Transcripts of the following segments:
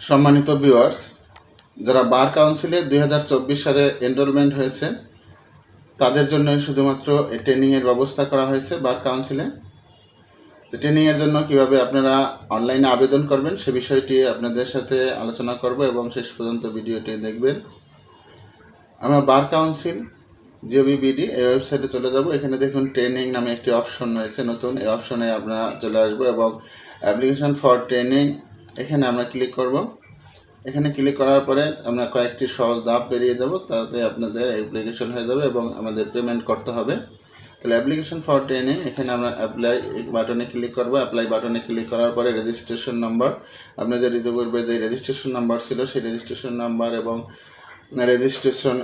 সম্মানিত ভিউয়ার্স, যারা বার কাউন্সিলে 2024 সালে এনরোলমেন্ট হয়েছে তাদের জন্য শুধুমাত্র এই ট্রেনিংয়ের ব্যবস্থা করা হয়েছে বার কাউন্সিলে। তো ট্রেনিংয়ের জন্য কিভাবে আপনারা অনলাইনে আবেদন করবেন সে বিষয়টি আপনাদের সাথে আলোচনা করব এবং শেষ পর্যন্ত ভিডিওটি দেখবেন। আমরা বার কাউন্সিল জিওবিবিডি এই ওয়েবসাইটে চলে যাব। এখানে দেখুন ট্রেনিং নামে একটি অপশন রয়েছে নতুন, এই অপশনে আমরা চলে আসবো এবং অ্যাপ্লিকেশন ফর ট্রেনিং এখানে আমরা ক্লিক করব। এখানে ক্লিক করার পরে আমরা কয়েকটি সহজ ধাপ পেরিয়ে যাব, তাতে আপনাদের অ্যাপ্লিকেশন হয়ে যাবে এবং আমাদের পেমেন্ট করতে হবে। তাহলে অ্যাপ্লিকেশন ফর ট্রেনিং এখানে আমরা অ্যাপ্লাই বাটনে ক্লিক করব। অ্যাপ্লাই বাটনে ক্লিক করার পরে রেজিস্ট্রেশন নাম্বার, আপনাদের ইতিপূর্বে যে রেজিস্ট্রেশন নাম্বার ছিল সেই রেজিস্ট্রেশন নাম্বার এবং রেজিস্ট্রেশন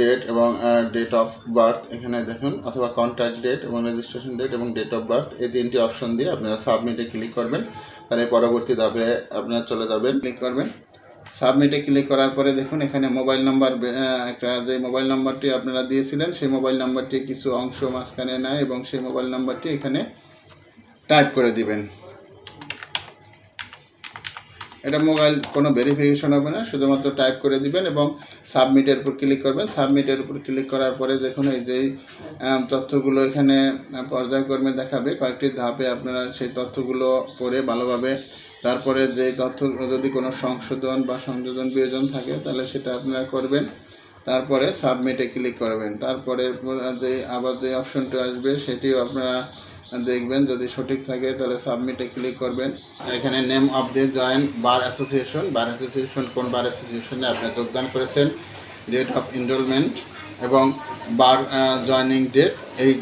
ডেট এবং ডেট অফ বার্থ এখানে দেখুন, অথবা কন্ট্যাক্ট ডেট এবং রেজিস্ট্রেশন ডেট এবং ডেট অফ বার্থ এই তিনটি অপশন দিয়ে আপনারা সাবমিটে ক্লিক করবেন। তাহলে পরবর্তী ধাপে আপনারা চলে যাবেন, ক্লিক করবেন। সাবমিটে ক্লিক করার পরে দেখুন এখানে মোবাইল নাম্বার, একটা যে মোবাইল নাম্বারটি আপনারা দিয়েছিলেন সেই মোবাইল নাম্বারটি কিছু অংশ মাঝখানে নেয় এবং সেই মোবাইল নাম্বারটি এখানে টাইপ করে দিবেন। এটা মোবাইল কোনো ভেরিফিকেশন হবে না, শুধুমাত্র টাইপ করে দিবেন এবং সাবমিটের উপর ক্লিক করবেন। সাবমিটের উপর ক্লিক করার পরে দেখুন এই যে তথ্যগুলো এখানে পর্যায়ক্রমে দেখাবে, কয়েকটি ধাপে আপনারা সেই তথ্যগুলো পড়ে ভালোভাবে, তারপরে যে তথ্য যদি কোনো সংশোধন বা সংযোজন প্রয়োজন থাকে তাহলে সেটা আপনারা করবেন। তারপরে সাবমিটে ক্লিক করবেন। তারপরে যে আবার যে অপশনটা আসবে সেটিও আপনারা দেখবেন, যদি সঠিক থাকে তাহলে সাবমিটে ক্লিক করবেন। এখানে name of the joint bar association, bar association কোন বার অ্যাসোসিয়েশনে আপনি যোগদান করেছেন, ডেট অফ এনরোলমেন্ট এবং বার জয়নিং ডেট, এই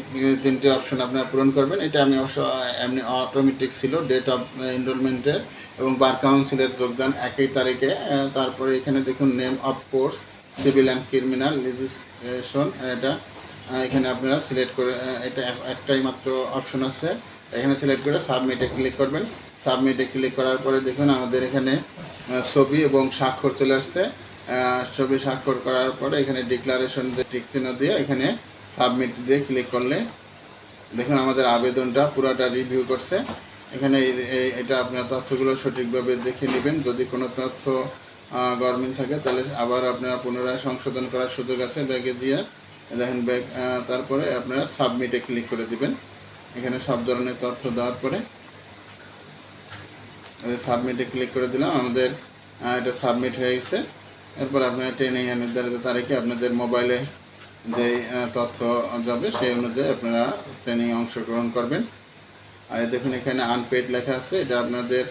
তিনটি অপশন আপনারা পূরণ করবেন। এটা আমি অবশ্য এমনি অটোমেটিক ছিল, ডেট অফ এনরোলমেন্টের এবং বার কাউন্সিলের যোগদান একই তারিখে। তারপরে এখানে দেখুন name of course, civil and criminal legislation, এটা এখানে আপনারা সিলেক্ট করে, এটা একটাই মাত্র অপশন আছে, এখানে সিলেক্ট করে সাবমিটে ক্লিক করবেন। সাবমিটে ক্লিক করার পরে দেখুন আমাদের এখানে ছবি এবং স্বাক্ষর চলে আসছে। ছবি স্বাক্ষর করার পরে এখানে ডিক্লারেশন দিয়ে টিক চিহ্ন দিয়ে এখানে সাবমিট দিয়ে ক্লিক করলে দেখুন আমাদের আবেদনটা পুরোটা রিভিউ করছে। এখানে এটা আপনার তথ্যগুলো সঠিকভাবে দেখে নেবেন, যদি কোনো তথ্য গরমিল থাকে তাহলে আবার আপনারা পুনরায় সংশোধন করার সুযোগ আছে ব্যাগে দিয়ে দেখেন ব্যাগ। তারপরে আপনারা সাবমিটে ক্লিক করে দিবেন। এখানে সব ধরনের তথ্য দেওয়ার পরে সাবমিটে ক্লিক করে দিলাম, আমাদের এটা সাবমিট হয়ে গেছে। এরপর আপনারা ট্রেনিং নির্ধারিত তারিখে আপনাদের মোবাইলে যে তথ্য যাবে সেই অনুযায়ী আপনারা ট্রেনিংয়ে অংশগ্রহণ করবেন। আর দেখুন এখানে আনপেড লেখা আছে, এটা আপনাদের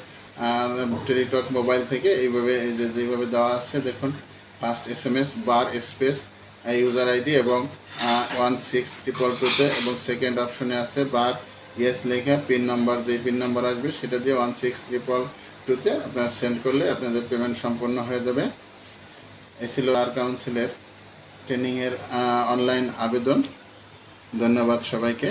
টেলিটক মোবাইল থেকে এইভাবে যেভাবে দেওয়া আছে দেখুন, ফার্স্ট SMS বার স্পেস ইউজার আইডি এবং 16222 এবং সেকেন্ড অপশনে আছে বার ইয়েস লেখা পিন নাম্বার, যে পিন নাম্বার আসবে সেটা দিয়ে 16322 আপনারা সেন্ড করলে আপনাদের পেমেন্ট সম্পন্ন হয়ে যাবে। এই ছিল বার কাউন্সিলের ট্রেনিংয়ের অনলাইন আবেদন। ধন্যবাদ সবাইকে।